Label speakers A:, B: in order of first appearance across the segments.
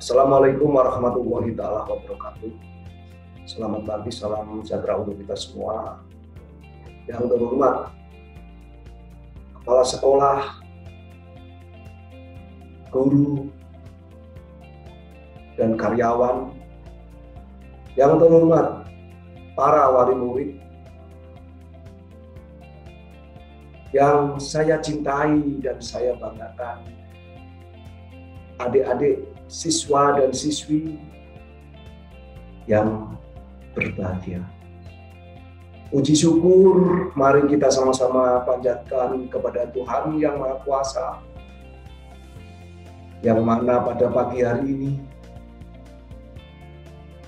A: Assalamualaikum warahmatullahi taala wabarakatuh. Selamat pagi, salam sejahtera untuk kita semua. Yang terhormat kepala sekolah, guru, dan karyawan. Yang terhormat para wali murid yang saya cintai dan saya banggakan, adik-adik siswa dan siswi yang berbahagia. Puji syukur, mari kita sama-sama panjatkan kepada Tuhan Yang Maha Kuasa, yang mana pada pagi hari ini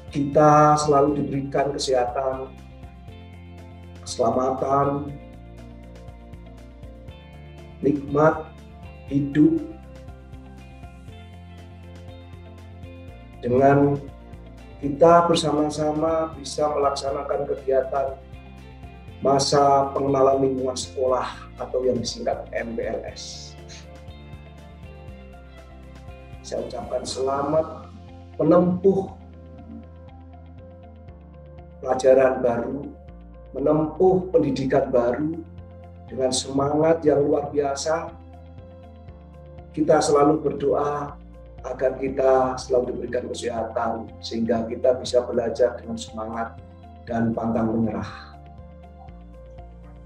A: kita selalu diberikan kesehatan, keselamatan, nikmat hidup, dengan kita bersama-sama bisa melaksanakan kegiatan masa pengenalan lingkungan sekolah atau yang disingkat MPLS. Saya ucapkan selamat menempuh pelajaran baru, menempuh pendidikan baru dengan semangat yang luar biasa. Kita selalu berdoa agar kita selalu diberikan kesehatan sehingga kita bisa belajar dengan semangat dan pantang menyerah.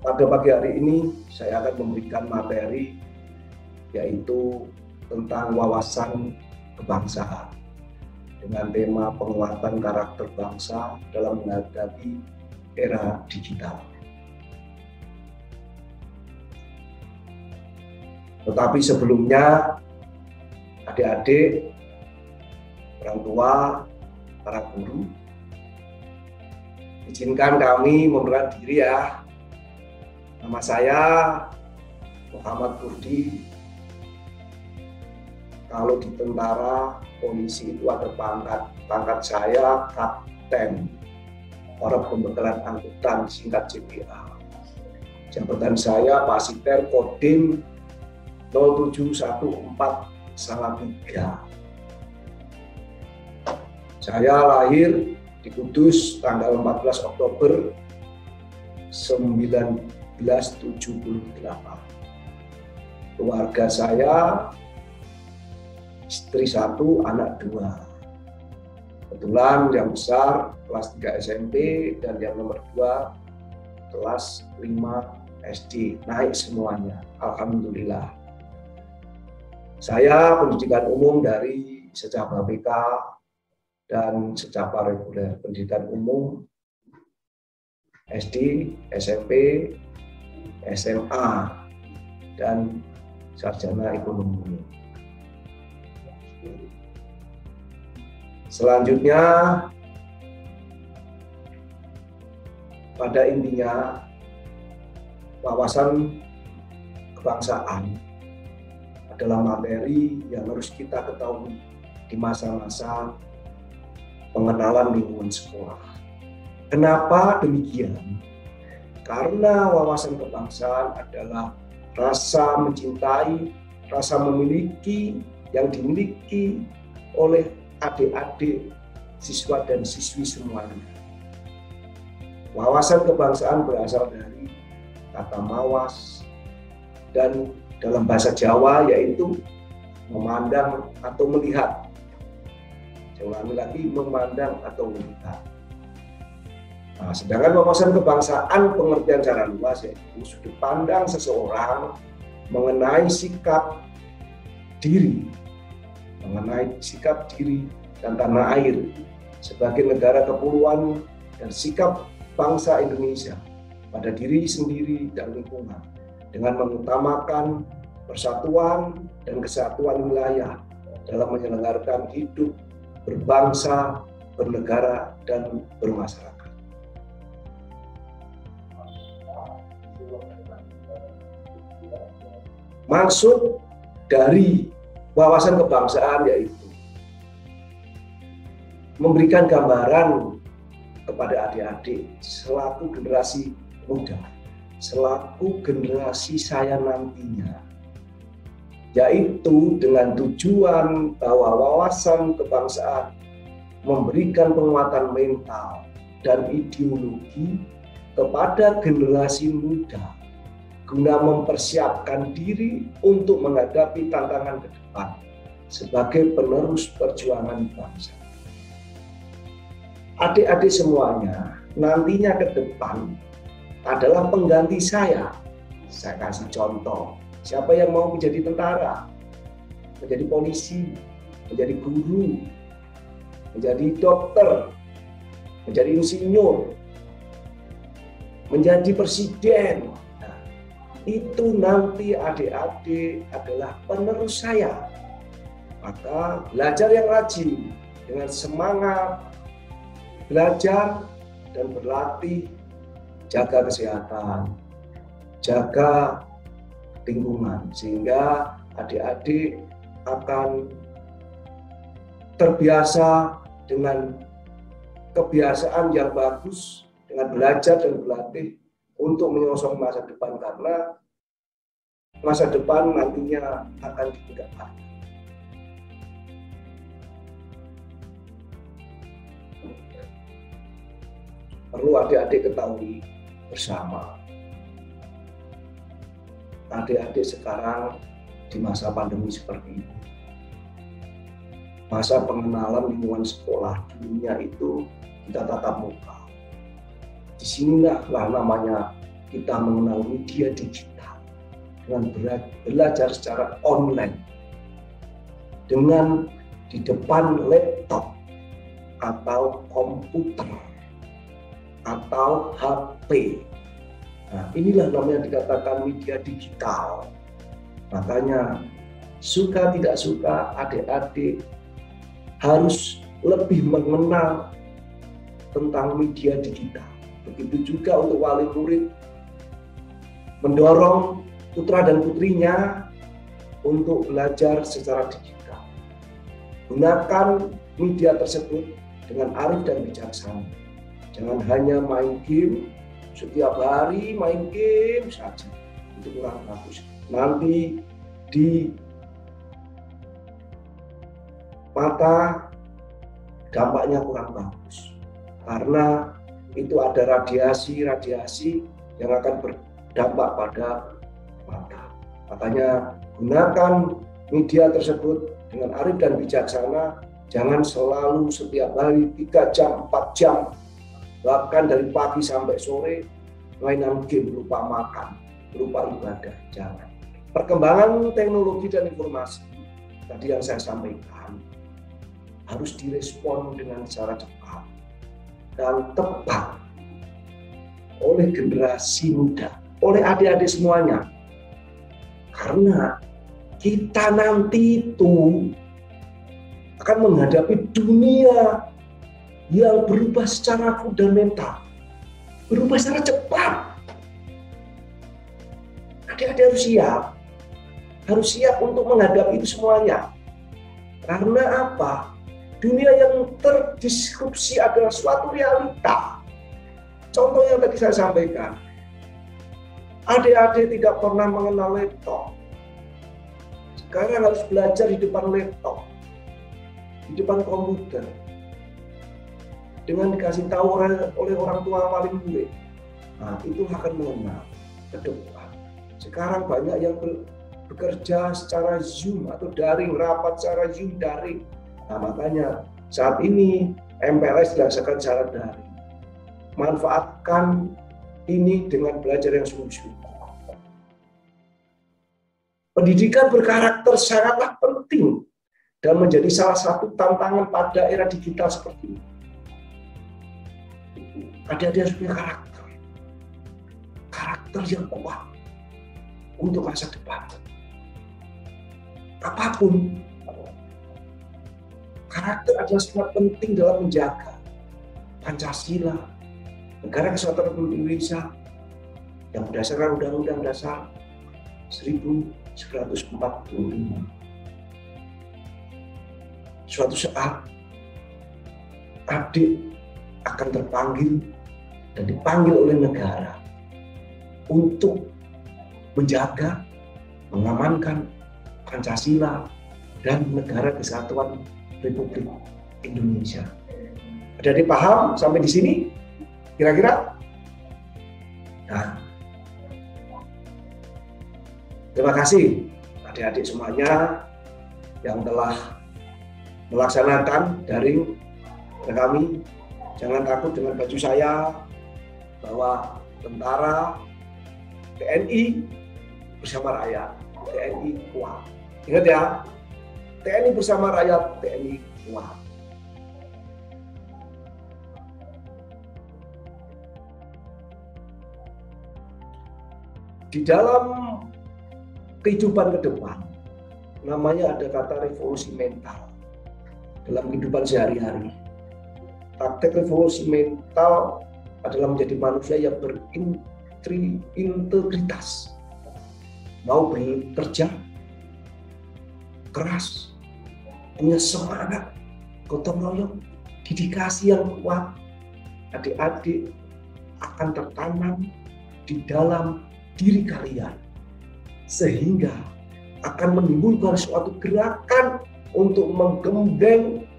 A: Pada pagi hari ini saya akan memberikan materi yaitu tentang wawasan kebangsaan dengan tema penguatan karakter bangsa dalam menghadapi era digital. Tetapi sebelumnya, adik-adik, orang tua, para guru, izinkan kami memperkenalkan diri ya. Nama saya Muhammad Kurdi. Kalau di tentara polisi itu ada pangkat saya Kapten Orang Pembekalan Angkutan, singkat CPA. Jabatan saya Pasiter Kodim 0714 Salatiga. Saya lahir di Kudus tanggal 14 Oktober 1978. Keluarga saya istri 1, anak 2. Kebetulan yang besar kelas 3 SMP dan yang nomor 2 kelas 5 SD. Naik semuanya, alhamdulillah. Saya pendidikan umum dari Secapa BK dan Secapa reguler, pendidikan umum SD, SMP, SMA, dan sarjana ekonomi. Selanjutnya, pada intinya, wawasan kebangsaan adalah materi yang harus kita ketahui di masa-masa pengenalan lingkungan sekolah. Kenapa demikian? Karena wawasan kebangsaan adalah rasa mencintai, rasa memiliki yang dimiliki oleh adik-adik, siswa dan siswi semuanya. Wawasan kebangsaan berasal dari kata mawas dan dalam bahasa Jawa yaitu memandang atau melihat. Saya ulangi lagi, memandang atau melihat. Nah, sedangkan wawasan kebangsaan pengertian secara luas yaitu sudut pandang seseorang mengenai sikap diri, dan tanah air sebagai negara kepulauan dan sikap bangsa Indonesia pada diri sendiri dan lingkungan, dengan mengutamakan persatuan dan kesatuan wilayah dalam menyelenggarakan hidup berbangsa, bernegara, dan bermasyarakat. Maksud dari wawasan kebangsaan yaitu memberikan gambaran kepada adik-adik selaku generasi muda, selaku generasi saya nantinya, yaitu dengan tujuan bahwa wawasan kebangsaan memberikan penguatan mental dan ideologi kepada generasi muda guna mempersiapkan diri untuk menghadapi tantangan ke depan sebagai penerus perjuangan bangsa. Adik-adik semuanya nantinya ke depan adalah pengganti saya. Saya kasih contoh, siapa yang mau menjadi tentara, menjadi polisi, menjadi guru, menjadi dokter, menjadi insinyur, menjadi presiden. Nah, itu nanti adik-adik adalah penerus saya. Maka belajar yang rajin dengan semangat belajar dan berlatih, jaga kesehatan, jaga lingkungan, sehingga adik-adik akan terbiasa dengan kebiasaan yang bagus, dengan belajar dan berlatih untuk menyongsong masa depan, karena masa depan nantinya akan ditegakkan. Perlu adik-adik ketahui bersama, adik-adik sekarang di masa pandemi seperti ini, masa pengenalan lingkungan sekolah dunia itu kita tatap muka. Disinilah namanya kita mengenal media digital dengan belajar secara online, dengan di depan laptop atau komputer atau HP. Nah, inilah namanya dikatakan media digital. Makanya suka tidak suka adik-adik harus lebih mengenal tentang media digital. Begitu juga untuk wali murid mendorong putra dan putrinya untuk belajar secara digital. Gunakan media tersebut dengan arif dan bijaksana. Jangan hanya main game, setiap hari main game saja. Itu kurang bagus. Nanti di mata dampaknya kurang bagus. Karena itu ada radiasi yang akan berdampak pada mata. Makanya gunakan media tersebut dengan arif dan bijaksana. Jangan selalu setiap hari 3 jam, 4 jam, bahkan dari pagi sampai sore mainan game, lupa makan, lupa ibadah. Jangan. Perkembangan teknologi dan informasi tadi yang saya sampaikan harus direspon dengan cara cepat dan tepat oleh generasi muda, oleh adik-adik semuanya. Karena kita nanti itu akan menghadapi dunia yang berubah secara fundamental, berubah secara cepat. Adik-adik harus siap untuk menghadapi itu semuanya. Karena apa? Dunia yang terdisrupsi adalah suatu realita. Contoh yang tadi saya sampaikan, adik-adik tidak pernah mengenal laptop. Sekarang harus belajar di depan laptop, di depan komputer, dengan dikasih tahu oleh orang tua wali murid. Nah, itu akan mengenal ke depan. Sekarang banyak yang bekerja secara Zoom atau daring, rapat secara Zoom daring. Nah, makanya saat ini MPLS dilaksanakan secara daring. Manfaatkan ini dengan belajar yang sungguh-sungguh. Pendidikan berkarakter sangatlah penting dan menjadi salah satu tantangan pada era digital seperti ini. Adik-adik harus punya karakter yang kuat untuk masa depan. Apapun, karakter adalah sangat penting dalam menjaga Pancasila, Negara Kesatuan Republik Indonesia yang berdasarkan Undang-Undang Dasar 1945. Suatu saat adik akan terpanggil dan dipanggil oleh negara untuk menjaga, mengamankan Pancasila, dan Negara Kesatuan Republik Indonesia. Ada dipaham sampai di sini? Kira-kira? Nah, terima kasih adik-adik semuanya yang telah melaksanakan daring kami. Jangan takut dengan baju saya, bahwa tentara, TNI bersama rakyat, TNI kuat. Ingat ya, TNI bersama rakyat, TNI kuat. Di dalam kehidupan ke depan, namanya ada kata revolusi mental dalam kehidupan sehari-hari. Praktek revolusi mental adalah menjadi manusia yang berintegritas, mau bekerja keras, punya semangat, gotong royong, dedikasi yang kuat. Adik-adik akan tertanam di dalam diri kalian, sehingga akan menimbulkan suatu gerakan untuk menggembleng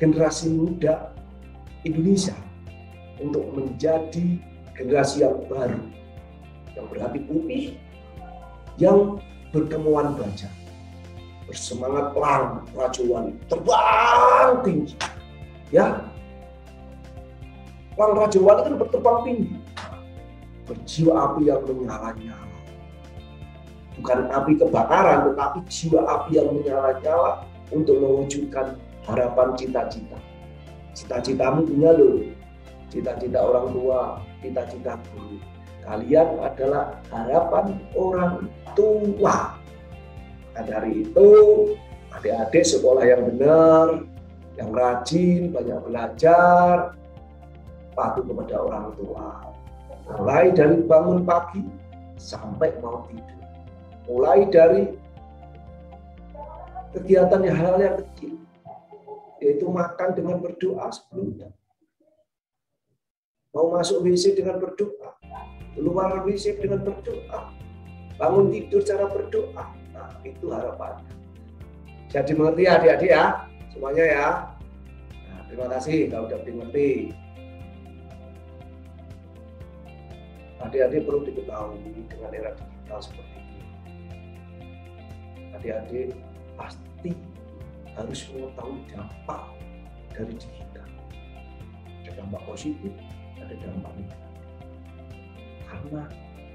A: generasi muda Indonesia untuk menjadi generasi yang baru, yang berhati putih, yang berkemauan baja, bersemangat perang, rajawali, terbang tinggi. Ya, perang rajawali kan berterbang tinggi, berjiwa api yang menyala-nyala. Bukan api kebakaran, tetapi jiwa api yang menyala-nyala untuk mewujudkan harapan cita-cita. Cita-citamu punya loh, cita-cita orang tua, cita-cita guru. Kalian adalah harapan orang tua. Nah, dari itu, adik-adik sekolah yang benar, yang rajin, banyak belajar, patuh kepada orang tua. Mulai dari bangun pagi sampai mau tidur. Mulai dari kegiatan hal yang kecil, yaitu makan dengan berdoa sebelumnya. Mau masuk WC dengan berdoa, keluar WC dengan berdoa, bangun tidur cara berdoa. Nah, itu harapannya. Jadi mengerti ya adik-adik ya, semuanya ya. Nah, terima kasih kalau sudah dimengerti. Adik-adik perlu diketahui dengan era digital seperti ini. Adik-adik pasti harus mengetahui dampak dari digital. Ada dampak positif, ada dampak negatif. Karena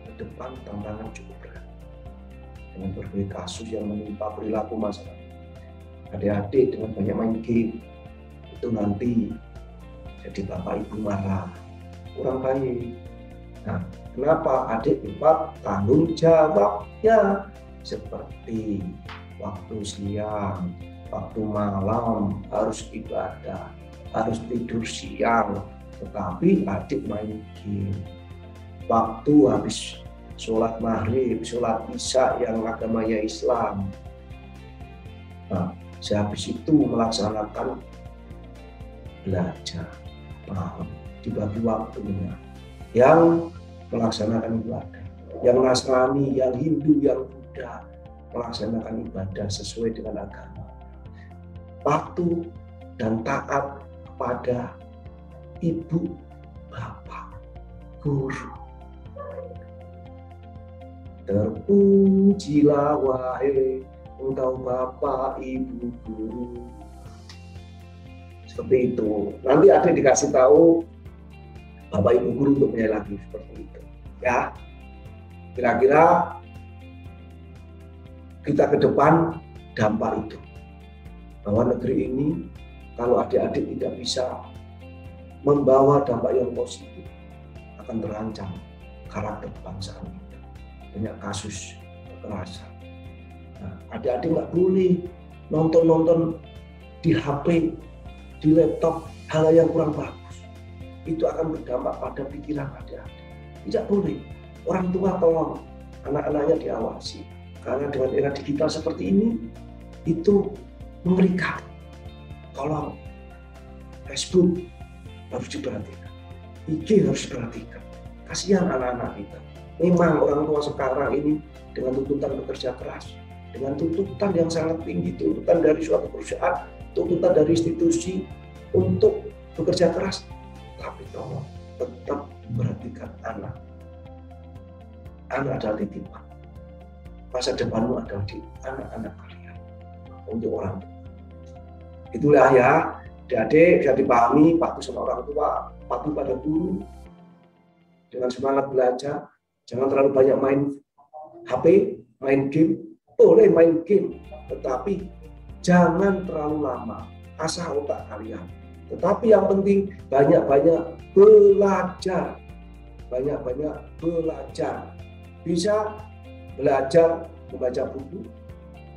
A: ke depan tantangan cukup berat dengan berbagai kasus yang menimpa perilaku masyarakat. Adik-adik dengan banyak main game itu nanti jadi bapak ibu marah, kurang baik. Nah, kenapa adik lupa tanggung jawabnya? Seperti waktu siang, waktu malam harus ibadah, harus tidur siang, tetapi adik main game. Waktu habis sholat maghrib, sholat isya yang agamanya Islam, nah, sehabis itu melaksanakan belajar malam, dibagi waktunya. Yang melaksanakan ibadah, yang Nasrani, yang Hindu, yang Buddha melaksanakan ibadah sesuai dengan agama, patuh dan taat kepada ibu, bapak, guru. Terpujilah wahai engkau bapak, ibu, guru. Seperti itu. Nanti ada dikasih tahu bapak ibu guru untuk menilai lagi seperti itu. Ya, kira-kira kita ke depan dampak itu, bahwa negeri ini kalau adik-adik tidak bisa membawa dampak yang positif, akan terancam karakter bangsa kita. Banyak kasus kekerasan. Nah, adik-adik nggak boleh nonton di HP, di laptop hal yang kurang bagus. Itu akan berdampak pada pikiran adik-adik. Tidak boleh. Orang tua tolong anak-anaknya diawasi. Karena dengan era digital seperti ini, itu mengerikan. Tolong, Facebook harus diperhatikan, IG harus diperhatikan. Kasihan anak-anak kita. Memang orang tua sekarang ini dengan tuntutan bekerja keras, dengan tuntutan yang sangat tinggi, tuntutan dari suatu perusahaan, tuntutan dari institusi untuk bekerja keras. Tapi tolong tetap perhatikan anak. Anak adalah titipan. Masa depanmu adalah di anak-anak kalian untuk orang tua. Itulah ya, adik-adik bisa dipahami, patuh sama orang tua, patuh pada guru, dengan semangat belajar. Jangan terlalu banyak main HP, main game. Boleh main game, tetapi jangan terlalu lama. Asah otak kalian. Tetapi yang penting banyak-banyak belajar. Banyak-banyak belajar. Bisa belajar membaca buku,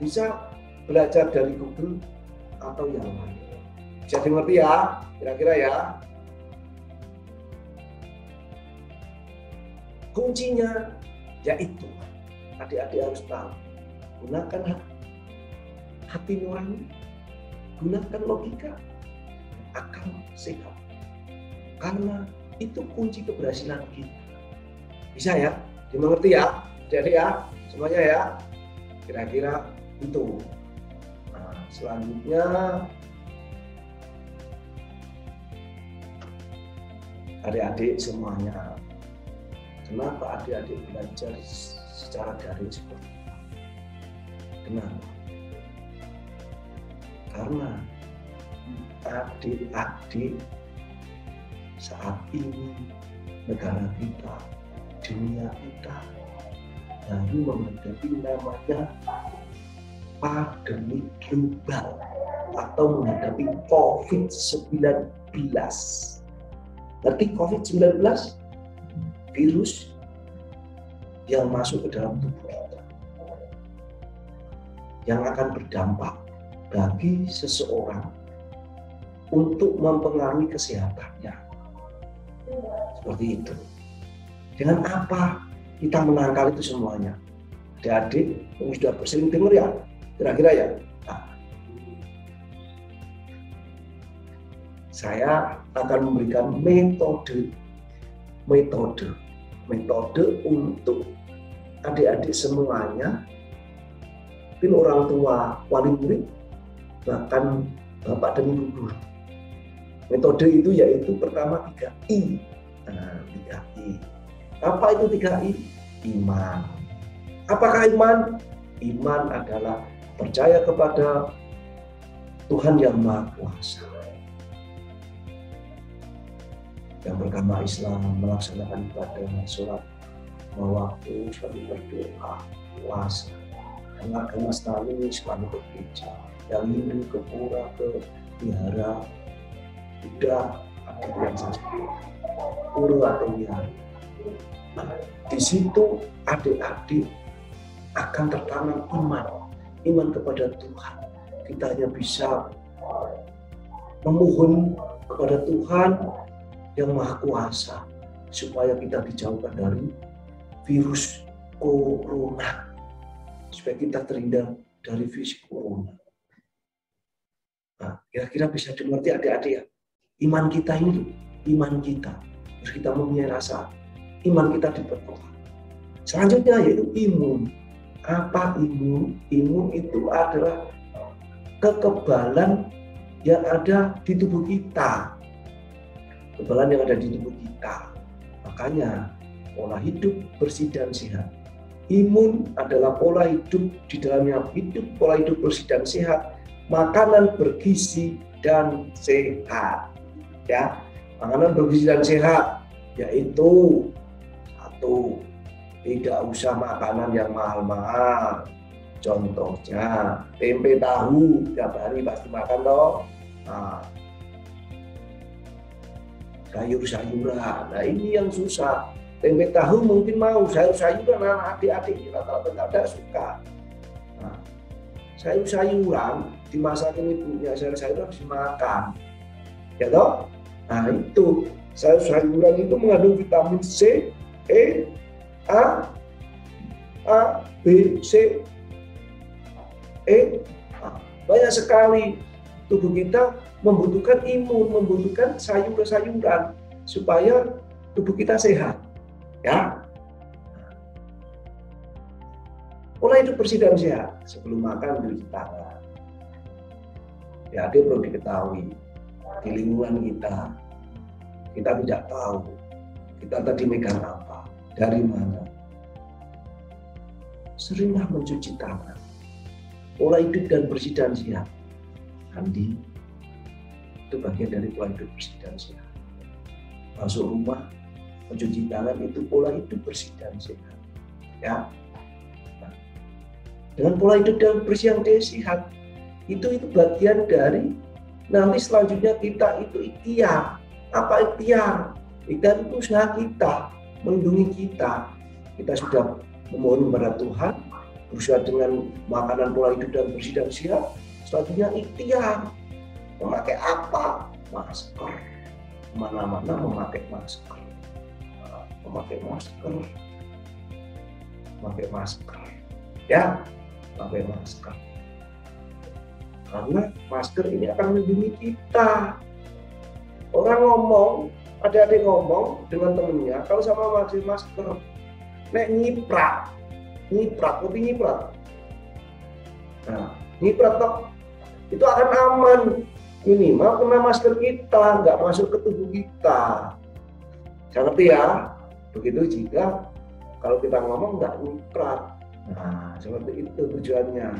A: bisa belajar dari Google atau yang lain. Bisa dimengerti ya, kira-kira ya. Kuncinya yaitu adik-adik harus tahu, gunakan hati nurani, gunakan logika, akal sehat. Karena itu kunci keberhasilan kita. Bisa ya, dimengerti ya, jadi ya, semuanya ya. Kira-kira itu. Nah, selanjutnya adik-adik semuanya. Kenapa adik-adik belajar secara daring seperti itu? Kenapa? Karena adik-adik saat ini negara kita, dunia kita baru menghadapi namanya pandemi global atau menghadapi COVID-19. Ngerti COVID-19? Virus yang masuk ke dalam tubuh kita, yang akan berdampak bagi seseorang untuk mempengaruhi kesehatannya. Seperti itu. Dengan apa kita menangkal itu semuanya? Adik-adik sudah sering dengar ya, kira-kira ya. Nah, saya akan memberikan metode untuk adik-adik semuanya, mungkin orang tua, wali murid, bahkan bapak dan ibu guru. Metode itu yaitu pertama 3I. Nah, 3I. Apa itu 3I? Iman. Apakah iman? Iman adalah percaya kepada Tuhan yang Maha Kuasa, yang beragama Islam, melaksanakan ibadah, sholat, waktu, selalu berdoa, puasa, yang agama selalu selalu bergereja, yang Hindu ke pura, ke wihara, Buddha atau yang saja, pura atau wihara. Nah, di situ adik-adik akan tertanam iman kepada Tuhan. Kita hanya bisa memohon kepada Tuhan yang Maha Kuasa supaya kita dijauhkan dari virus corona, supaya kita terhindar dari virus corona. Nah, kira-kira bisa dimengerti adik-adik ya. Iman kita ini, iman kita harus kita mempunyai rasa iman kita diperkuat. Selanjutnya yaitu imun. Apa imun? Imun itu adalah kekebalan yang ada di tubuh kita. Kekebalan yang ada di tubuh kita. Makanya pola hidup bersih dan sehat. Imun adalah pola hidup, di dalamnya hidup pola hidup bersih dan sehat, makanan bergizi dan sehat. Ya, makanan bergizi dan sehat yaitu satu, tidak usah makanan yang mahal-mahal. Contohnya tempe tahu tiap hari pasti makan toh. Nah, sayur-sayuran. Nah, ini yang susah. Tempe tahu mungkin mau, sayur-sayuran adik-adik rata-rata tidak suka. Nah, sayur-sayuran dimasakin ibunya, sayur-sayuran harus dimakan. Ya toh? Nah, itu sayur-sayuran itu mengandung vitamin C, E, A, B, C, E. Nah, banyak sekali tubuh kita membutuhkan imun, membutuhkan sayur-sayuran supaya tubuh kita sehat. Ya. Pola hidup bersih dan sehat. Sebelum makan cuci tangan. Ya, dia perlu diketahui di lingkungan kita tidak tahu kita tadi megang apa, dari mana. Seringlah mencuci tangan. Pola hidup dan bersih dan sehat. Mandi itu bagian dari pola hidup bersih dan sehat. Masuk rumah, mencuci tangan itu pola hidup bersih dan sehat. Ya. Nah, dengan pola hidup dan bersih yang sehat, itu bagian dari nanti selanjutnya kita itu ikhtiar. Apa ikhtiar? Ikhtiar itu usaha kita, melindungi kita. Kita sudah memohon kepada Tuhan, berusaha dengan makanan pola hidup dan bersih dan sehat. Selanjutnya ikhtiar. Memakai apa? Masker. Mana-mana memakai masker. Memakai masker. Memakai masker. Ya, pakai masker. Karena masker ini akan melindungi kita. Orang ngomong, adik-adik ngomong dengan temennya, kalau sama pakai masker, nek nyiprat, ngerti nyiprat? Nah, nyiprat toh, itu akan aman. Minimal kena masker kita, nggak masuk ke tubuh kita. Jangan ngerti ya? Begitu juga kalau kita ngomong nggak nyiprat. Nah, seperti itu tujuannya.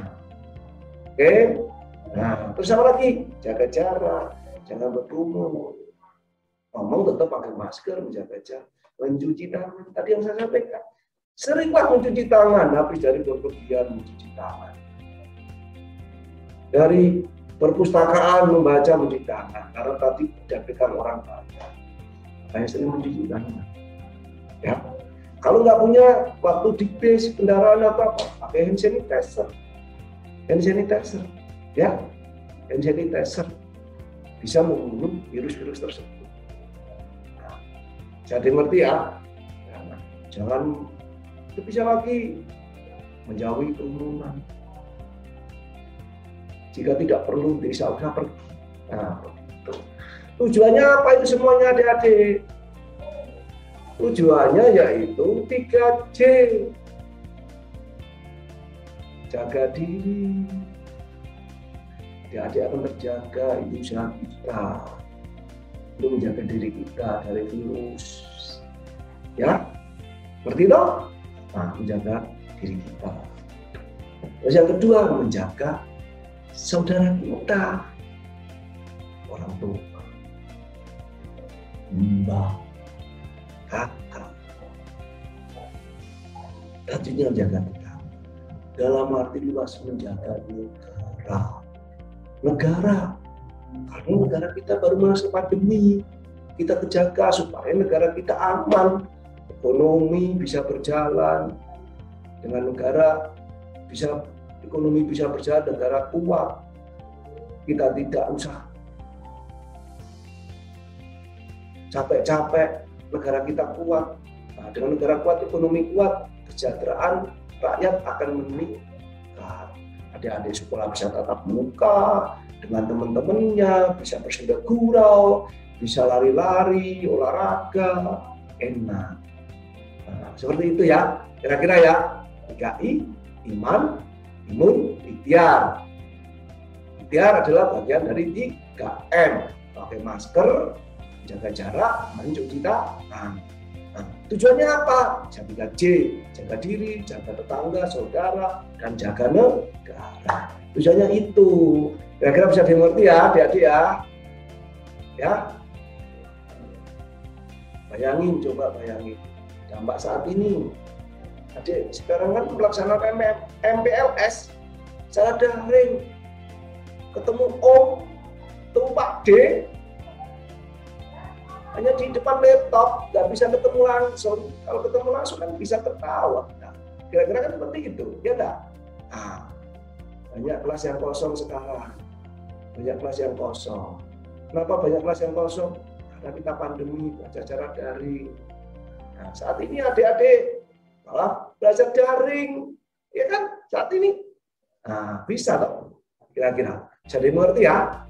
A: Oke? Nah, terus apa lagi? Jaga jarak, jangan berkerumun. Ngomong tetap pakai masker, menjaga jarak, mencuci tangan. Tadi yang saya sampaikan, seringlah mencuci tangan, habis dari bepergian mencuci tangan. Dari perpustakaan membaca mencuci tangan, karena tadi tidak pegang orang banyak. Makanya sering mencuci tangan. Ya, kalau nggak punya waktu di bis, kendaraan atau apa, pakai hand sanitizer. Hand sanitizer. Ya, hand sanitizer bisa membunuh virus-virus tersebut. Nah, jadi ngerti ya? Nah, jangan itu bisa lagi menjauhi kerumunan. Jika tidak perlu, tidak usah pergi. Nah, tujuannya apa itu semuanya adik-adik? Tujuannya yaitu 3J. Jaga diri. Adik-adik akan terjaga, itu usaha kita. Itu menjaga diri kita dari virus. Ya, ngerti toh? Nah, menjaga diri kita. Terus yang kedua, menjaga saudara kita. Orang tua. Mbak, kakak. Tentunya menjaga kita. Dalam arti luas menjaga negara. Negara, karena negara kita baru masuk pandemi, kita kejaga supaya negara kita aman, ekonomi bisa berjalan, dengan negara bisa ekonomi bisa berjalan, negara kuat, kita tidak usah capek-capek, negara kita kuat. Nah, dengan negara kuat, ekonomi kuat, kesejahteraan rakyat akan meningkat. Adik-adik sekolah bisa tatap muka dengan teman-temannya, bisa bersenda gurau, bisa lari-lari, olahraga, enak. Nah, seperti itu ya, kira-kira ya. 3I, iman, imun, ikhtiar. Ikhtiar adalah bagian dari 3M. Pakai masker, jaga jarak, mencuci tangan. Nah, tujuannya apa? Jaga J, jaga diri, jaga tetangga, saudara, dan jaga negara. Tujuannya itu. Kira-kira bisa dimengerti ya, adik-adik ya. Ya. Bayangin, coba bayangin. Dampak saat ini. Adik, sekarang kan melaksanakan MPLS secara daring. Ketemu Om, ketemu Pak D, hanya di depan laptop, nggak bisa ketemu langsung. Kalau ketemu langsung kan bisa ketawa. Nah, kira-kira kan seperti itu, ya enggak? Nah, banyak kelas yang kosong sekarang. Banyak kelas yang kosong. Kenapa banyak kelas yang kosong? Karena kita pandemi, belajar secara daring. Nah, saat ini adik-adik malah belajar daring. Ya kan? Saat ini. Nah, bisa dong. Kira-kira. Jadi mengerti ya?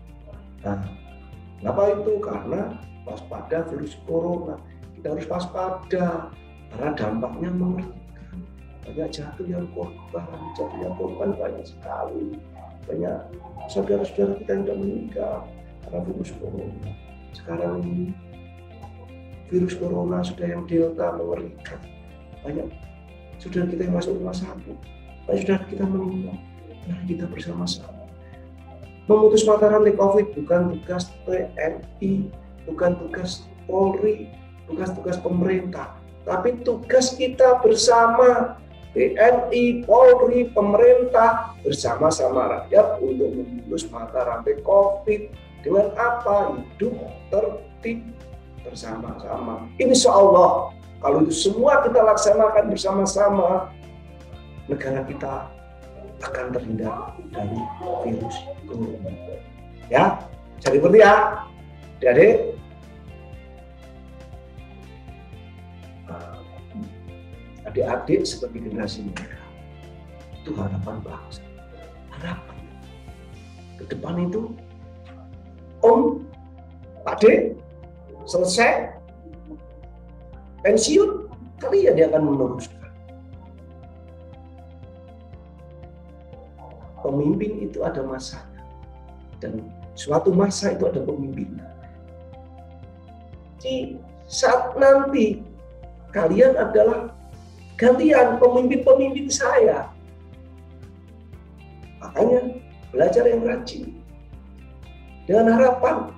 A: Nah, kenapa itu? Karena waspada virus corona, kita harus waspada karena dampaknya mengerikan. banyak jatuh yang korban banyak sekali. Banyak saudara-saudara kita yang sudah meninggal karena virus corona. Sekarang ini virus corona sudah yang delta mengerikan. Banyak saudara kita yang masuk rumah sakit, banyak saudara kita meninggal. Mari kita bersama-sama. Memutus mata rantai COVID bukan tugas TNI, bukan tugas Polri, bukan tugas pemerintah, tapi tugas kita bersama TNI, Polri, pemerintah, bersama-sama rakyat untuk memutus mata rantai COVID. Dengan apa? Hidup tertib bersama-sama. Insya Allah, kalau itu semua kita laksanakan bersama-sama, negara kita akan terhindar dari virus corona. Ya, jadi seperti ya, adik-adik. Adik-adik sebagai generasi muda itu harapan bangsa. Harapan ke depan itu, Om, Pak D, selesai pensiun, kalian yang akan meneruskan. Pemimpin itu ada masanya, dan suatu masa itu ada pemimpin. Di saat nanti kalian adalah gantian pemimpin-pemimpin saya. Makanya belajar yang rajin. Dengan harapan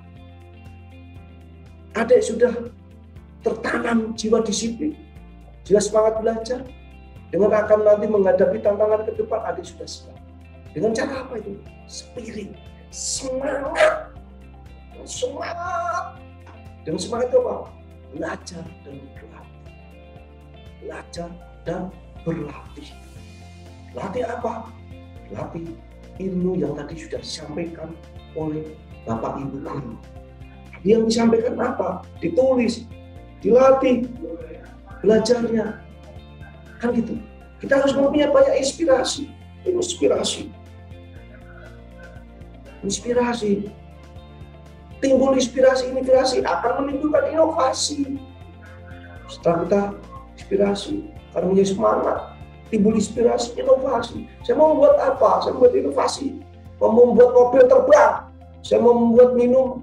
A: adik sudah tertanam jiwa disiplin, jiwa semangat belajar. Dengan akan nanti menghadapi tantangan ke depan, adik sudah siap. Dengan cara apa itu? Spirit, semangat. Semangat. Dengan semangat itu apa? Belajar dan berlatih. Belajar dan berlatih. Latih apa? Latih ilmu yang tadi sudah disampaikan oleh Bapak Ibu guru. Yang disampaikan apa? Ditulis, dilatih, belajarnya. Kan gitu. Kita harus mempunyai banyak inspirasi. Inspirasi. Timbul inspirasi akan menimbulkan inovasi. Setelah kita inspirasi, karena punya semangat, timbul inspirasi, inovasi. Saya mau membuat apa? Saya membuat inovasi. Mau membuat mobil terbang. Saya mau membuat minum.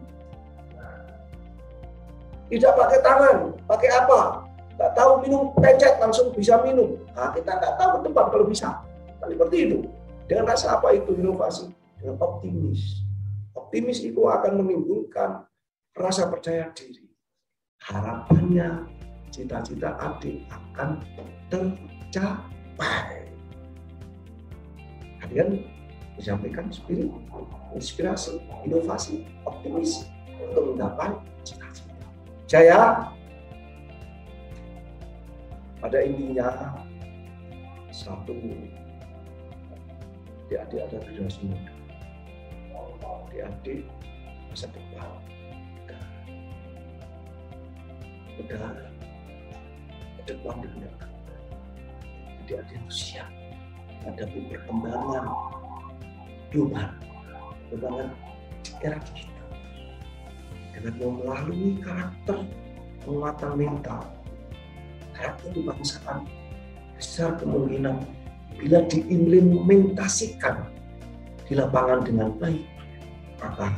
A: Tidak pakai tangan, pakai apa? Nggak tahu minum, pencet langsung bisa minum. Nah, kita nggak tahu ke depan kalau bisa. Seperti itu. Dengan rasa apa itu inovasi? Dengan optimis. Optimis itu akan menimbulkan rasa percaya diri. Harapannya, cita-cita adik akan tercapai. Kalian menyampaikan spirit, inspirasi, inovasi, optimis untuk menggapai cita-cita. Jaya. Pada intinya, satu, adik-adik ada generasi muda. Adik-adik masa depan negara ke depan dan negara. Adik-adik harus siap menghadapi perkembangan global, perkembangan era digital. Dengan melalui karakter penguatan mental, karakter kebangsaan, besar kemungkinan bila diimplementasikan di lapangan dengan baik, maka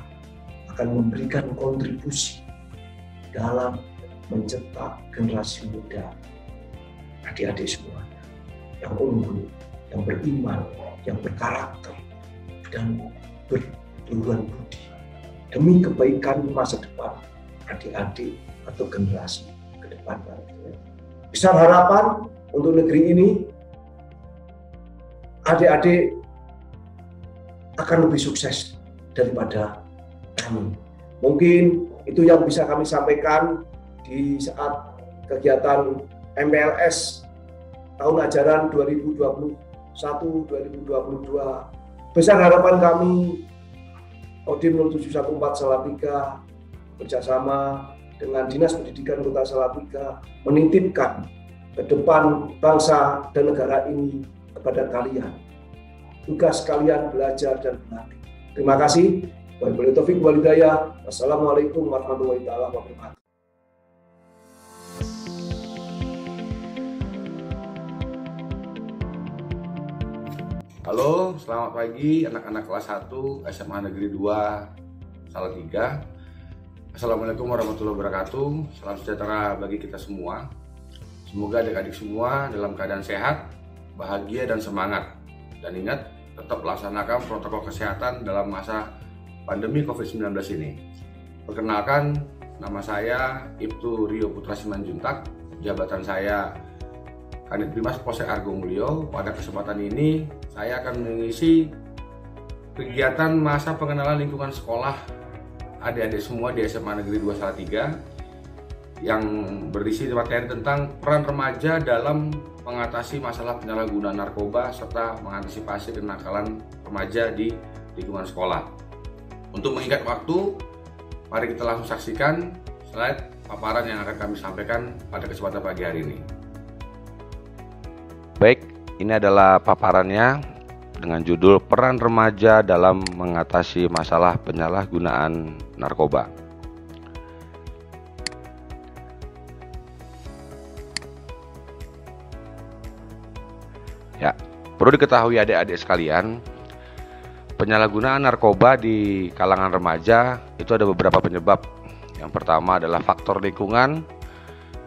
A: akan memberikan kontribusi dalam mencetak generasi muda, adik-adik semuanya, yang unggul, yang beriman, yang berkarakter, dan berluhuran budi, demi kebaikan masa depan adik-adik atau generasi ke depan. Besar harapan untuk negeri ini, adik-adik akan lebih sukses daripada kami. Mungkin itu yang bisa kami sampaikan di saat kegiatan MPLS tahun ajaran 2021-2022. Besar harapan kami, Kodim 0714 Salatiga bersama dengan Dinas Pendidikan Kota Salatiga menitipkan ke depan bangsa dan negara ini kepada kalian. Tugas kalian belajar dan berlatih. Terima kasih. Wabillahi taufiq wal hidayah. Wassalamualaikum warahmatullahi wabarakatuh.
B: Halo, selamat pagi anak-anak kelas 1 SMA Negeri 2 Salatiga. Assalamualaikum warahmatullahi wabarakatuh. Salam sejahtera bagi kita semua. Semoga adik-adik semua dalam keadaan sehat, bahagia dan semangat. Dan ingat, tetap laksanakan protokol kesehatan dalam masa pandemi COVID-19 ini. Perkenalkan, nama saya Ibtu Rio Putra Simanjuntak. Jabatan saya Kanit Bimas Polsek Argomulyo. Pada kesempatan ini saya akan mengisi kegiatan masa pengenalan lingkungan sekolah adik-adik semua di SMA Negeri 2 Salatiga yang berisi materi tentang peran remaja dalam mengatasi masalah penyalahgunaan narkoba serta mengantisipasi kenakalan remaja di lingkungan sekolah. Untuk mengikat waktu, mari kita langsung saksikan slide paparan yang akan kami sampaikan pada kesempatan pagi hari ini.
C: Baik, ini adalah paparannya dengan judul Peran Remaja dalam Mengatasi Masalah Penyalahgunaan Narkoba. Ya, perlu diketahui adik-adik sekalian, penyalahgunaan narkoba di kalangan remaja itu ada beberapa penyebab. Yang pertama adalah faktor lingkungan,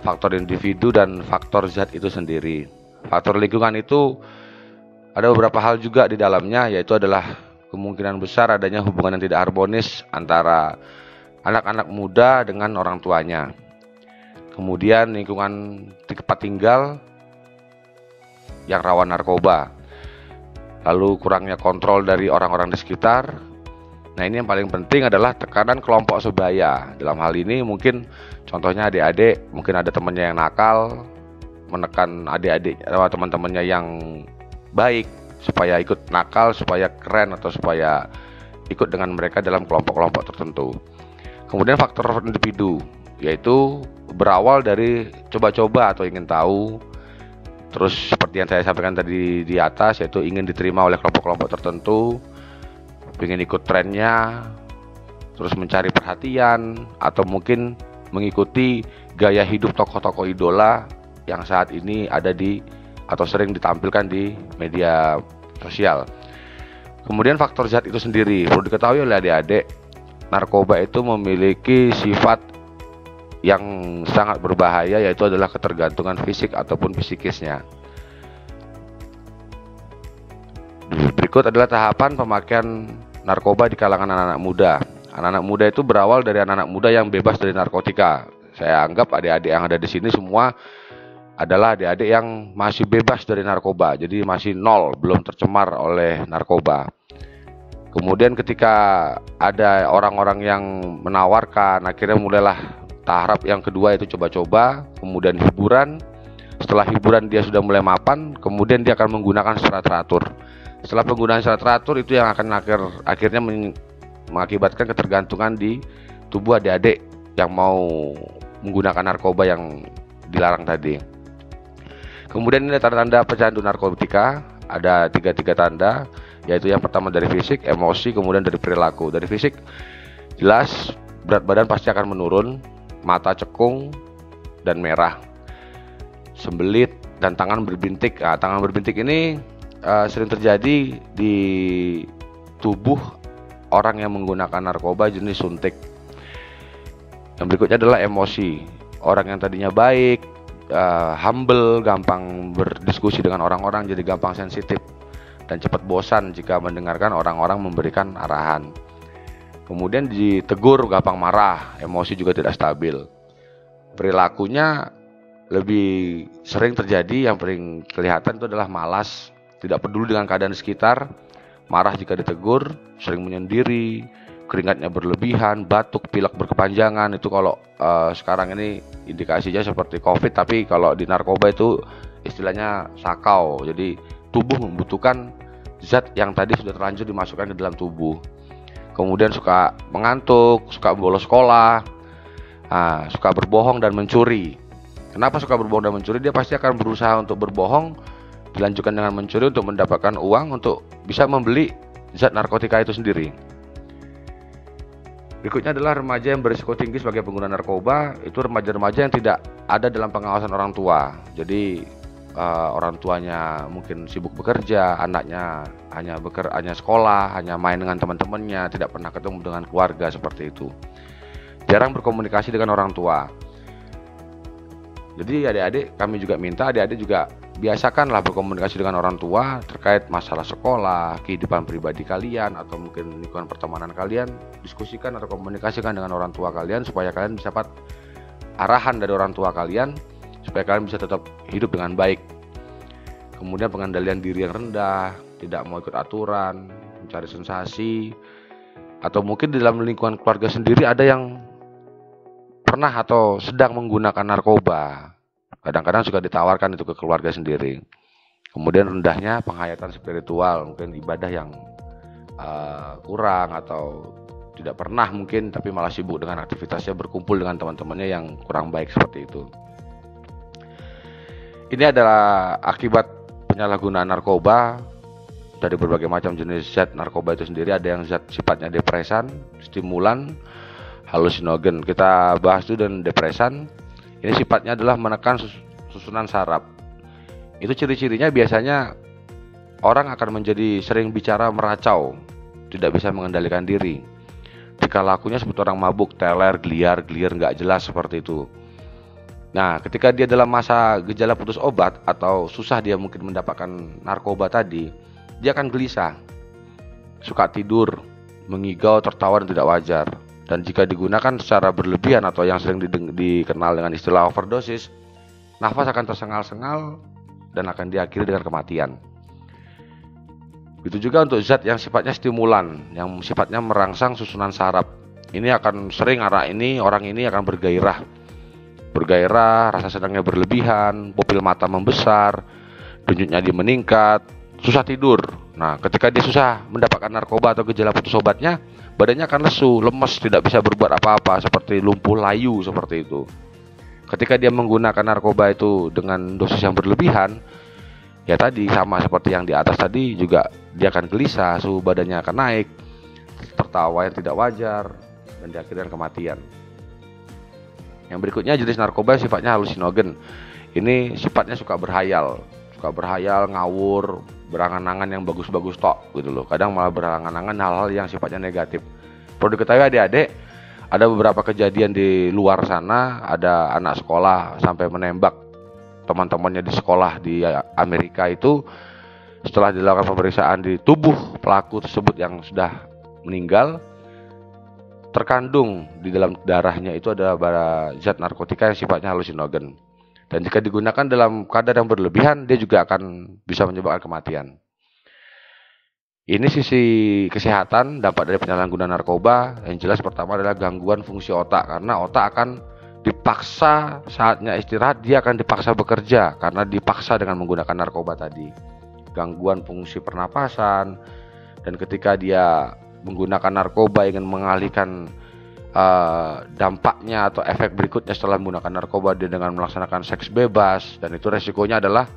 C: faktor individu, dan faktor zat itu sendiri. Faktor lingkungan itu ada beberapa hal juga di dalamnya, yaitu adalah kemungkinan besar adanya hubungan yang tidak harmonis antara anak-anak muda dengan orang tuanya. Kemudian lingkungan tempat tinggal yang rawan narkoba. Lalu kurangnya kontrol dari orang-orang di sekitar. Nah, ini yang paling penting adalah tekanan kelompok sebaya. Dalam hal ini mungkin contohnya adik-adik, mungkin ada temannya yang nakal, menekan adik-adik atau teman-temannya yang baik supaya ikut nakal, supaya keren, atau supaya ikut dengan mereka dalam kelompok-kelompok tertentu. Kemudian faktor individu, yaitu berawal dari coba-coba atau ingin tahu. Terus seperti yang saya sampaikan tadi di atas, yaitu ingin diterima oleh kelompok-kelompok tertentu, ingin ikut trennya, terus mencari perhatian, atau mungkin mengikuti gaya hidup tokoh-tokoh idola yang saat ini ada di atau sering ditampilkan di media sosial. Kemudian faktor zat itu sendiri, perlu diketahui oleh adik-adik, narkoba itu memiliki sifat yang sangat berbahaya, yaitu adalah ketergantungan fisik ataupun psikisnya. Berikut adalah tahapan pemakaian narkoba di kalangan anak-anak muda. Anak-anak muda itu berawal dari anak-anak muda yang bebas dari narkotika. Saya anggap adik-adik yang ada di sini semua adalah adik-adik yang masih bebas dari narkoba, jadi masih nol, belum tercemar oleh narkoba. Kemudian ketika ada orang-orang yang menawarkan, akhirnya mulailah tahap yang kedua, itu coba-coba, kemudian hiburan. Setelah hiburan dia sudah mulai mapan, kemudian dia akan menggunakan secara teratur. Setelah penggunaan secara teratur itu yang akan akhirnya mengakibatkan ketergantungan di tubuh adik-adik yang mau menggunakan narkoba yang dilarang tadi. Kemudian ini tanda-tanda pecandu narkotika, ada tiga tanda, yaitu yang pertama dari fisik, emosi, kemudian dari perilaku. Dari fisik jelas berat badan pasti akan menurun, mata cekung dan merah, sembelit, dan tangan berbintik. Nah, tangan berbintik ini sering terjadi di tubuh orang yang menggunakan narkoba jenis suntik. Yang berikutnya adalah emosi. Orang yang tadinya baik, humble, gampang berdiskusi dengan orang-orang, jadi gampang sensitif dan cepat bosan jika mendengarkan orang-orang memberikan arahan. Kemudian ditegur gampang marah, emosi juga tidak stabil. Perilakunya lebih sering terjadi, yang paling kelihatan itu adalah malas, tidak peduli dengan keadaan sekitar, marah jika ditegur, sering menyendiri, keringatnya berlebihan, batuk, pilek berkepanjangan. Itu kalau sekarang ini indikasinya seperti COVID, tapi kalau di narkoba itu istilahnya sakau. Jadi tubuh membutuhkan zat yang tadi sudah terlanjur dimasukkan ke dalam tubuh. Kemudian suka mengantuk, suka bolos sekolah, suka berbohong dan mencuri. Kenapa suka berbohong dan mencuri? Dia pasti akan berusaha untuk berbohong, dilanjutkan dengan mencuri untuk mendapatkan uang untuk bisa membeli zat narkotika itu sendiri. Berikutnya adalah remaja yang berisiko tinggi sebagai pengguna narkoba. Itu remaja-remaja yang tidak ada dalam pengawasan orang tua. Jadi orang tuanya mungkin sibuk bekerja, anaknya hanya sekolah, hanya main dengan teman-temannya, tidak pernah ketemu dengan keluarga seperti itu. Jarang berkomunikasi dengan orang tua. Jadi adik-adik, kami juga minta adik-adik juga biasakanlah berkomunikasi dengan orang tua terkait masalah sekolah, kehidupan pribadi kalian, atau mungkin lingkungan pertemanan kalian. Diskusikan atau komunikasikan dengan orang tua kalian supaya kalian bisa dapat arahan dari orang tua kalian, supaya kalian bisa tetap hidup dengan baik. Kemudian pengendalian diri yang rendah, tidak mau ikut aturan, mencari sensasi, atau mungkin di dalam lingkungan keluarga sendiri ada yang pernah atau sedang menggunakan narkoba. Kadang-kadang juga ditawarkan itu ke keluarga sendiri. Kemudian rendahnya penghayatan spiritual, mungkin ibadah yang kurang, atau tidak pernah mungkin, tapi malah sibuk dengan aktivitasnya, berkumpul dengan teman-temannya yang kurang baik seperti itu. Ini adalah akibat penyalahgunaan narkoba. Dari berbagai macam jenis zat narkoba itu sendiri, ada yang zat sifatnya depresan, stimulan, halusinogen. Kita bahas itu. Dan depresan ini sifatnya adalah menekan susunan saraf. Itu ciri-cirinya biasanya orang akan menjadi sering bicara meracau, tidak bisa mengendalikan diri. Jika lakunya seperti orang mabuk, teler, geliar nggak jelas seperti itu. Nah, ketika dia dalam masa gejala putus obat atau susah dia mungkin mendapatkan narkoba tadi, dia akan gelisah, suka tidur, mengigau, tertawa dan tidak wajar. Dan jika digunakan secara berlebihan atau yang sering dikenal dengan istilah overdosis, nafas akan tersengal-sengal dan akan diakhiri dengan kematian. Begitu juga untuk zat yang sifatnya stimulan, yang sifatnya merangsang susunan saraf. Ini akan sering orang ini akan bergairah, rasa senangnya berlebihan, pupil mata membesar, denyutnya meningkat, susah tidur. Nah, ketika dia susah mendapatkan narkoba atau gejala putus obatnya, badannya akan lesu, lemes, tidak bisa berbuat apa-apa, seperti lumpuh layu seperti itu. Ketika dia menggunakan narkoba itu dengan dosis yang berlebihan, ya tadi sama seperti yang di atas tadi, juga dia akan gelisah, suhu badannya akan naik, tertawa yang tidak wajar, dan diakhiri kematian. Yang berikutnya jenis narkoba sifatnya halusinogen. Ini sifatnya suka berhayal, ngawur, berangan-angan yang bagus-bagus tok gitu loh. Kadang malah berangan-angan hal-hal yang sifatnya negatif. Perlu diketahui adik-adik, ada beberapa kejadian di luar sana, ada anak sekolah sampai menembak teman-temannya di sekolah di Amerika itu. Setelah dilakukan pemeriksaan di tubuh pelaku tersebut yang sudah meninggal, terkandung di dalam darahnya itu ada zat narkotika yang sifatnya halusinogen. Dan jika digunakan dalam kadar yang berlebihan, dia juga akan bisa menyebabkan kematian. Ini sisi kesehatan, dampak dari penyalahgunaan narkoba. Yang jelas pertama adalah gangguan fungsi otak, karena otak akan dipaksa saatnya istirahat, dia akan dipaksa bekerja karena dipaksa dengan menggunakan narkoba tadi. Gangguan fungsi pernapasan, dan ketika dia menggunakan narkoba ingin mengalihkan dampaknya atau efek berikutnya setelah menggunakan narkoba, dia dengan melaksanakan seks bebas, dan itu resikonya adalah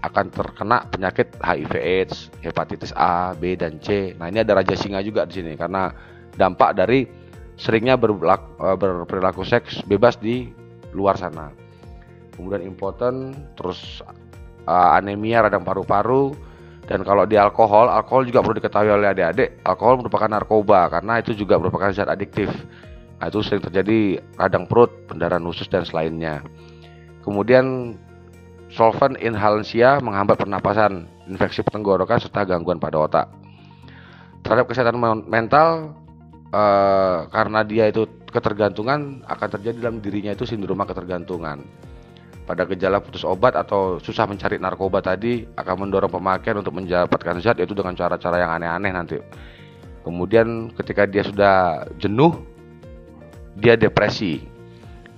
C: akan terkena penyakit HIV/AIDS, hepatitis A, B, dan C. Nah, ini ada raja singa juga di sini karena dampak dari seringnya berperilaku seks bebas di luar sana. Kemudian impoten, terus anemia, radang paru-paru. Dan kalau di alkohol juga perlu diketahui oleh adik-adik, alkohol merupakan narkoba karena itu juga merupakan zat adiktif. Nah, itu sering terjadi radang perut, pendarahan usus, dan selainnya. Kemudian solvent inhalansia menghambat pernapasan, infeksi tenggorokan, serta gangguan pada otak. Terhadap kesehatan mental, karena dia itu ketergantungan, akan terjadi dalam dirinya itu sindroma ketergantungan. Pada gejala putus obat atau susah mencari narkoba tadi, akan mendorong pemakaian untuk mendapatkan zat, yaitu dengan cara-cara yang aneh-aneh nanti. Kemudian ketika dia sudah jenuh, dia depresi.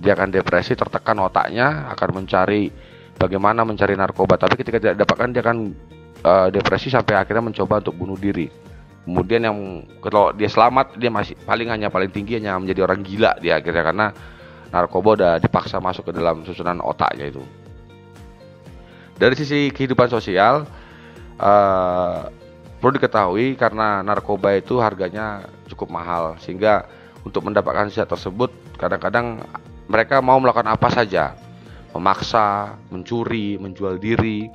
C: Dia akan depresi, tertekan otaknya, akan mencari bagaimana mencari narkoba. Tapi ketika tidak dapatkan, dia akan depresi sampai akhirnya mencoba untuk bunuh diri. Kemudian yang kalau dia selamat, dia masih paling tinggi hanya menjadi orang gila dia akhirnya, karena narkoba udah dipaksa masuk ke dalam susunan otaknya itu. Dari sisi kehidupan sosial, perlu diketahui karena narkoba itu harganya cukup mahal, sehingga untuk mendapatkan zat tersebut kadang-kadang mereka mau melakukan apa saja, memaksa, mencuri, menjual diri,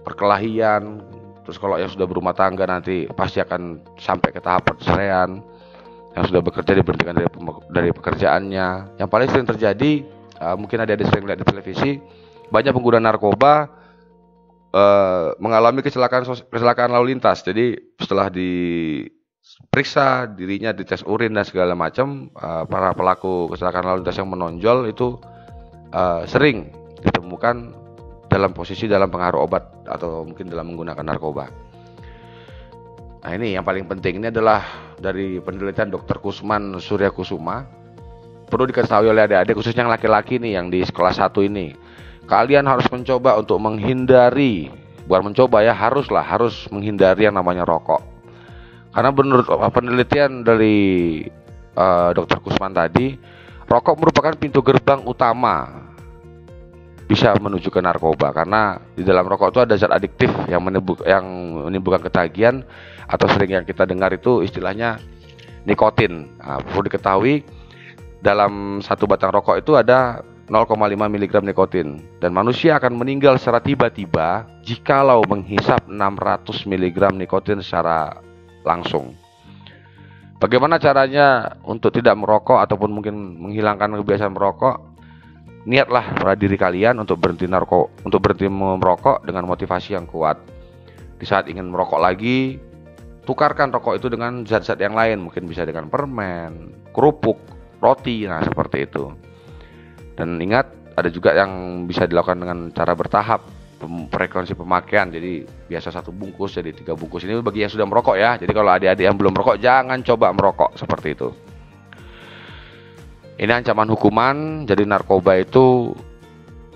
C: perkelahian. Terus kalau yang sudah berumah tangga nanti pasti akan sampai ke tahap perceraian. Yang sudah bekerja diberhentikan dari pekerjaannya. Yang paling sering terjadi, mungkin ada sering lihat di televisi, banyak pengguna narkoba mengalami kecelakaan lalu lintas. Jadi setelah diperiksa dirinya, dites urin dan segala macam, para pelaku kecelakaan lalu lintas yang menonjol itu sering ditemukan dalam posisi dalam pengaruh obat atau mungkin dalam menggunakan narkoba. Nah, ini yang paling penting, ini adalah dari penelitian Dr. Kusman Surya Kusuma. Perlu diketahui oleh adik-adik, khususnya yang laki-laki nih yang di kelas 1 ini. Kalian harus mencoba untuk menghindari, bukan mencoba ya, harus menghindari yang namanya rokok. Karena menurut penelitian dari Dr. Kusman tadi, rokok merupakan pintu gerbang utama bisa menuju ke narkoba, karena di dalam rokok itu ada zat adiktif yang menimbulkan ketagihan atau sering yang kita dengar itu istilahnya nikotin. Nah, perlu diketahui dalam satu batang rokok itu ada 0,5 mg nikotin, dan manusia akan meninggal secara tiba-tiba jikalau menghisap 600 mg nikotin secara langsung. Bagaimana caranya untuk tidak merokok ataupun mungkin menghilangkan kebiasaan merokok? Niatlah pada diri kalian untuk berhenti merokok dengan motivasi yang kuat. Di saat ingin merokok lagi, tukarkan rokok itu dengan zat-zat yang lain, mungkin bisa dengan permen, kerupuk, roti, nah seperti itu. Dan ingat, ada juga yang bisa dilakukan dengan cara bertahap, frekuensi pemakaian. Jadi biasa 1 bungkus jadi 3 bungkus. Ini bagi yang sudah merokok ya. Jadi kalau adik-adik yang belum merokok, jangan coba merokok seperti itu. Ini ancaman hukuman. Jadi narkoba itu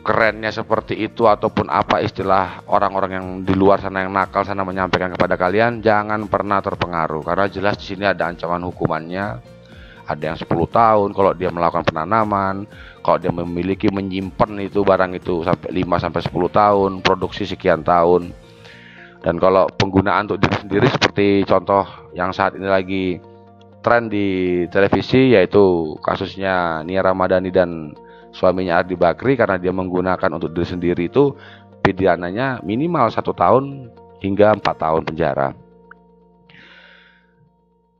C: kerennya seperti itu, ataupun apa istilah orang-orang yang di luar sana yang nakal sana menyampaikan kepada kalian, jangan pernah terpengaruh, karena jelas di sini ada ancaman hukumannya. Ada yang 10 tahun kalau dia melakukan penanaman, kalau dia menyimpan itu barang itu sampai 5 sampai 10 tahun, produksi sekian tahun. Dan kalau penggunaan untuk diri sendiri seperti contoh yang saat ini lagi tren di televisi, yaitu kasusnya Nia Ramadhani dan suaminya Ardi Bakri, karena dia menggunakan untuk diri sendiri, itu pidananya minimal 1 tahun hingga 4 tahun penjara.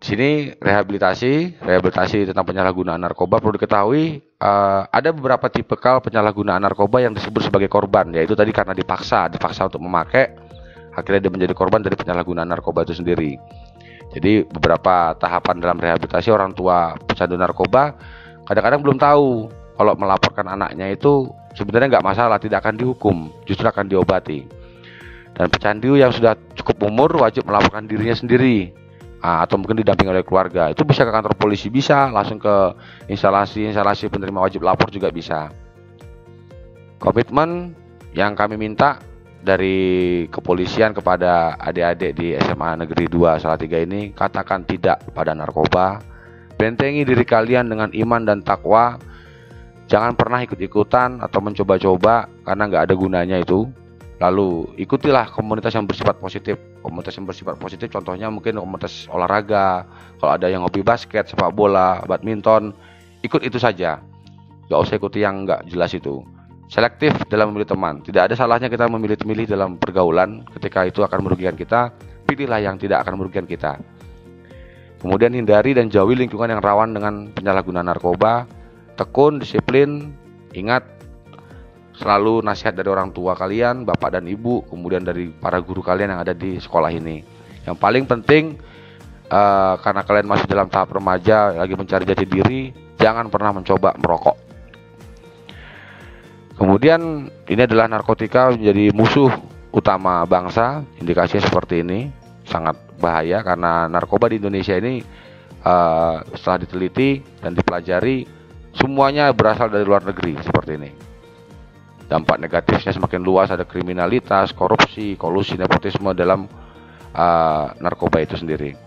C: Di sini rehabilitasi tentang penyalahgunaan narkoba. Perlu diketahui ada beberapa tipikal penyalahgunaan narkoba yang disebut sebagai korban, yaitu tadi karena dipaksa untuk memakai, akhirnya dia menjadi korban dari penyalahgunaan narkoba itu sendiri. Jadi beberapa tahapan dalam rehabilitasi orang tua pecandu narkoba kadang-kadang belum tahu kalau melaporkan anaknya itu sebenarnya nggak masalah, tidak akan dihukum, justru akan diobati. Dan pecandu yang sudah cukup umur wajib melaporkan dirinya sendiri, atau mungkin didampingi oleh keluarga. Itu bisa ke kantor polisi, bisa langsung ke instalasi penerima wajib lapor juga bisa. Komitmen yang kami minta dari kepolisian kepada adik-adik di SMA Negeri 2 Salatiga ini, katakan tidak pada narkoba. Bentengi diri kalian dengan iman dan takwa. Jangan pernah ikut-ikutan atau mencoba-coba, karena nggak ada gunanya itu. Lalu ikutilah komunitas yang bersifat positif. Komunitas yang bersifat positif contohnya mungkin komunitas olahraga. Kalau ada yang hobi basket, sepak bola, badminton, ikut itu saja. Nggak usah ikuti yang nggak jelas itu. Selektif dalam memilih teman. Tidak ada salahnya kita memilih dalam pergaulan ketika itu akan merugikan kita. Pilihlah yang tidak akan merugikan kita. Kemudian hindari dan jauhi lingkungan yang rawan dengan penyalahgunaan narkoba. Tekun, disiplin. Ingat selalu nasihat dari orang tua kalian, bapak dan ibu, kemudian dari para guru kalian yang ada di sekolah ini. Yang paling penting, karena kalian masih dalam tahap remaja, lagi mencari jati diri, jangan pernah mencoba merokok. Kemudian ini adalah narkotika menjadi musuh utama bangsa. Indikasinya seperti ini, sangat bahaya karena narkoba di Indonesia ini setelah diteliti dan dipelajari, semuanya berasal dari luar negeri seperti ini. Dampak negatifnya semakin luas, ada kriminalitas, korupsi, kolusi, nepotisme dalam narkoba itu sendiri.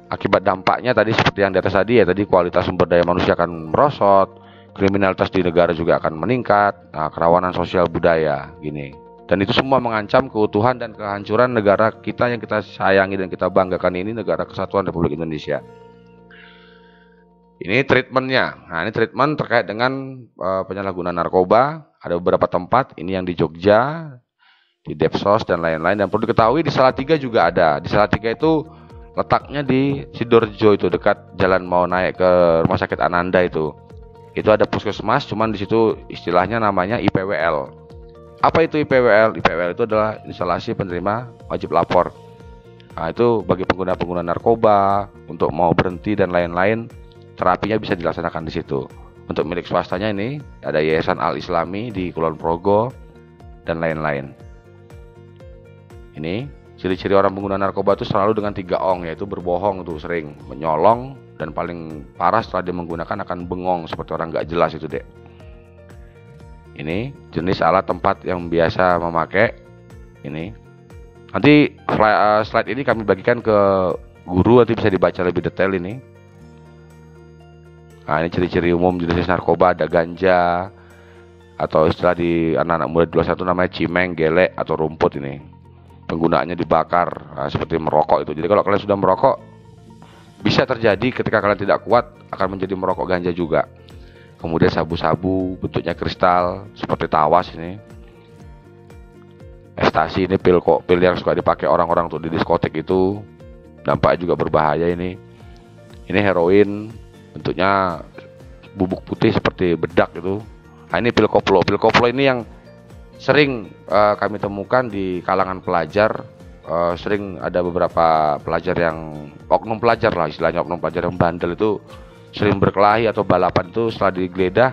C: Akibat dampaknya tadi seperti yang di atas tadi ya, tadi kualitas sumber daya manusia akan merosot, kriminalitas di negara juga akan meningkat, kerawanan sosial budaya gini. Dan itu semua mengancam keutuhan dan kehancuran negara kita yang kita sayangi dan kita banggakan ini, negara Kesatuan Republik Indonesia. Ini treatmentnya. Nah, ini treatment terkait dengan penyalahgunaan narkoba. Ada beberapa tempat. Ini yang di Jogja, di Depsos dan lain-lain. Dan perlu diketahui di Salatiga juga ada. Di Salatiga itu letaknya di Sidoarjo, itu dekat jalan mau naik ke Rumah Sakit Ananda itu. Itu ada puskesmas, cuman di situ istilahnya namanya IPWL. Apa itu IPWL? IPWL itu adalah instalasi penerima wajib lapor. Nah, itu bagi pengguna-pengguna narkoba untuk mau berhenti dan lain-lain, terapinya bisa dilaksanakan di situ. Untuk milik swastanya ini ada Yayasan Al Islami di Kulon Progo dan lain-lain. Ini ciri-ciri orang pengguna narkoba itu selalu dengan 3 ong, yaitu berbohong tuh sering, menyolong, dan paling parah setelah dia menggunakan akan bengong seperti orang nggak jelas itu dek. Ini jenis alat tempat yang biasa memakai. Ini nanti slide ini kami bagikan ke guru, nanti bisa dibaca lebih detail ini. Nah, ini ciri-ciri umum jenis narkoba, ada ganja, atau istilah di anak-anak muda di luar sana namanya cimeng, gelek, atau rumput ini. Penggunaannya dibakar, nah, seperti merokok itu. Jadi kalau kalian sudah merokok, bisa terjadi ketika kalian tidak kuat akan menjadi merokok ganja juga. Kemudian sabu-sabu bentuknya kristal seperti tawas ini. Ekstasi ini pil yang suka dipakai orang-orang tuh di diskotek itu, dampaknya juga berbahaya ini. Ini heroin, bentuknya bubuk putih seperti bedak itu. Nah, ini pil koplo. Pil koplo ini yang sering kami temukan di kalangan pelajar. Sering ada beberapa pelajar yang oknum pelajar lah istilahnya, oknum pelajar yang bandel itu sering berkelahi atau balapan itu setelah digeledah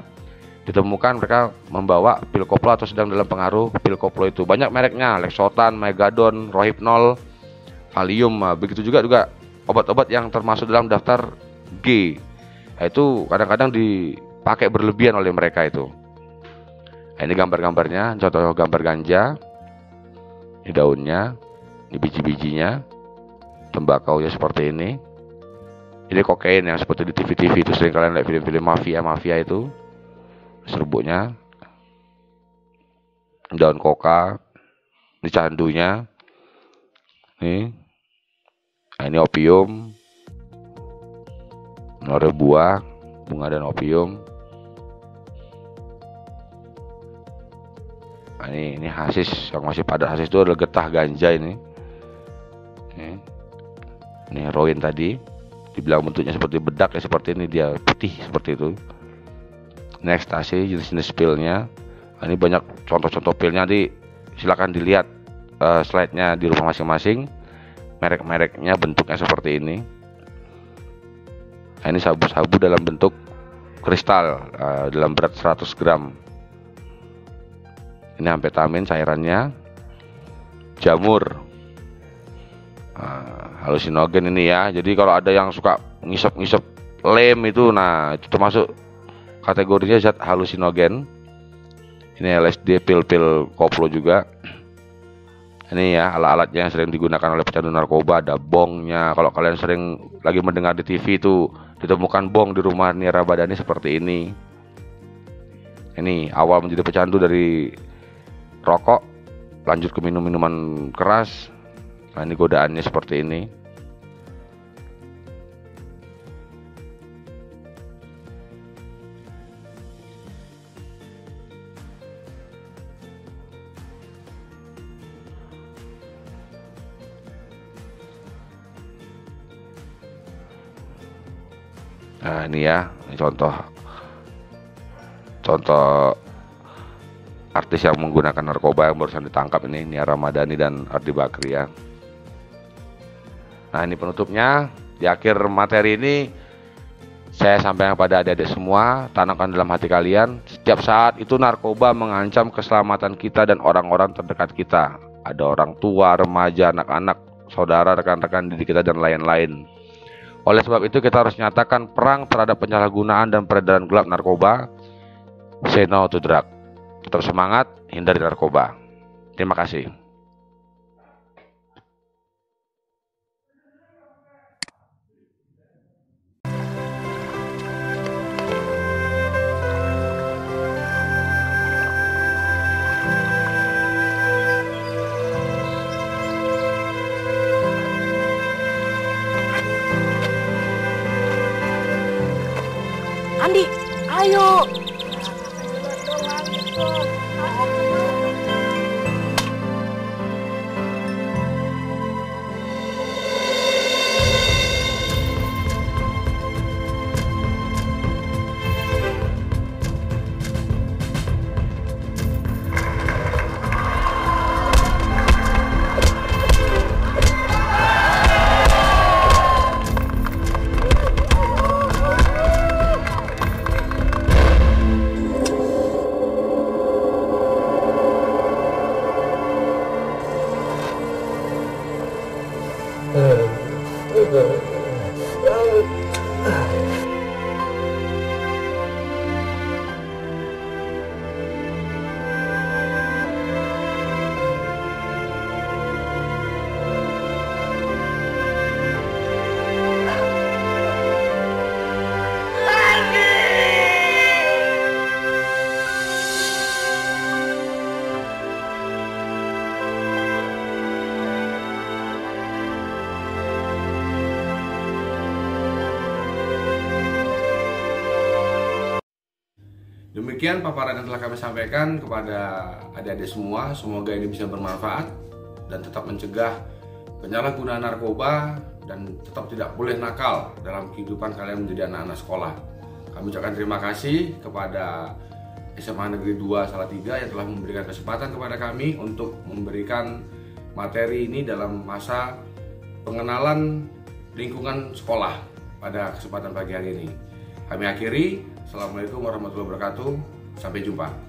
C: ditemukan mereka membawa pil koplo atau sedang dalam pengaruh pil koplo itu. Banyak mereknya, Lexotan, Megadon, Rohypnol, Valium. Begitu juga obat-obat yang termasuk dalam daftar G. Itu kadang-kadang dipakai berlebihan oleh mereka itu. Nah, ini gambar-gambarnya, contoh gambar ganja. Ini daunnya, ini biji-bijinya, tembakau ya seperti ini. Ini kokain yang seperti di TV-TV itu sering kalian lihat film-film mafia itu. Serbuknya, daun koka, ini candunya. Nih. Nah, ini opium. Ada buah, bunga dan opium. Nah, ini hasis yang masih padat. Hasis itu adalah getah ganja ini. Ini heroin tadi. Dibilang bentuknya seperti bedak ya seperti ini, dia putih seperti itu. Ini ekstasi, jenis-jenis pilnya. Nah, ini banyak contoh-contoh pilnya, nanti silakan dilihat slide-nya di rumah masing-masing. Merek-mereknya bentuknya seperti ini. Nah, ini sabu-sabu dalam bentuk kristal dalam berat 100 gram. Ini amfetamin cairannya, jamur, halusinogen ini ya. Jadi kalau ada yang suka ngisep-ngisep lem itu, nah itu termasuk kategorinya zat halusinogen. Ini LSD, pil-pil koplo juga. Ini ya alat-alatnya yang sering digunakan oleh pecandu narkoba. Ada bongnya. Kalau kalian sering lagi mendengar di TV itu ditemukan bong di rumah Nia Ramadhani seperti ini. Ini awal menjadi pecandu dari rokok, lanjut ke minuman keras. Nah, ini godaannya seperti ini. Nah, ini ya, ini contoh artis yang menggunakan narkoba yang barusan ditangkap ini, Nia Ramadhani dan Ardi Bakri ya. Nah, ini penutupnya. Di akhir materi ini saya sampaikan pada adik-adik semua, tanamkan dalam hati kalian, setiap saat itu narkoba mengancam keselamatan kita dan orang-orang terdekat kita. Ada orang tua, remaja, anak-anak, saudara, rekan-rekan didik kita dan lain-lain. Oleh sebab itu kita harus nyatakan perang terhadap penyalahgunaan dan peredaran gelap narkoba. Say no to drug. Tetap semangat, hindari narkoba. Terima kasih.
B: Demikian paparan yang telah kami sampaikan kepada adik-adik semua. Semoga ini bisa bermanfaat dan tetap mencegah penyalahgunaan narkoba dan tetap tidak boleh nakal dalam kehidupan kalian menjadi anak-anak sekolah. Kami ucapkan terima kasih kepada SMA Negeri 2 Salatiga yang telah memberikan kesempatan kepada kami untuk memberikan materi ini dalam masa pengenalan lingkungan sekolah pada kesempatan pagi hari ini. Kami akhiri. Assalamualaikum warahmatullahi wabarakatuh. Sampai jumpa.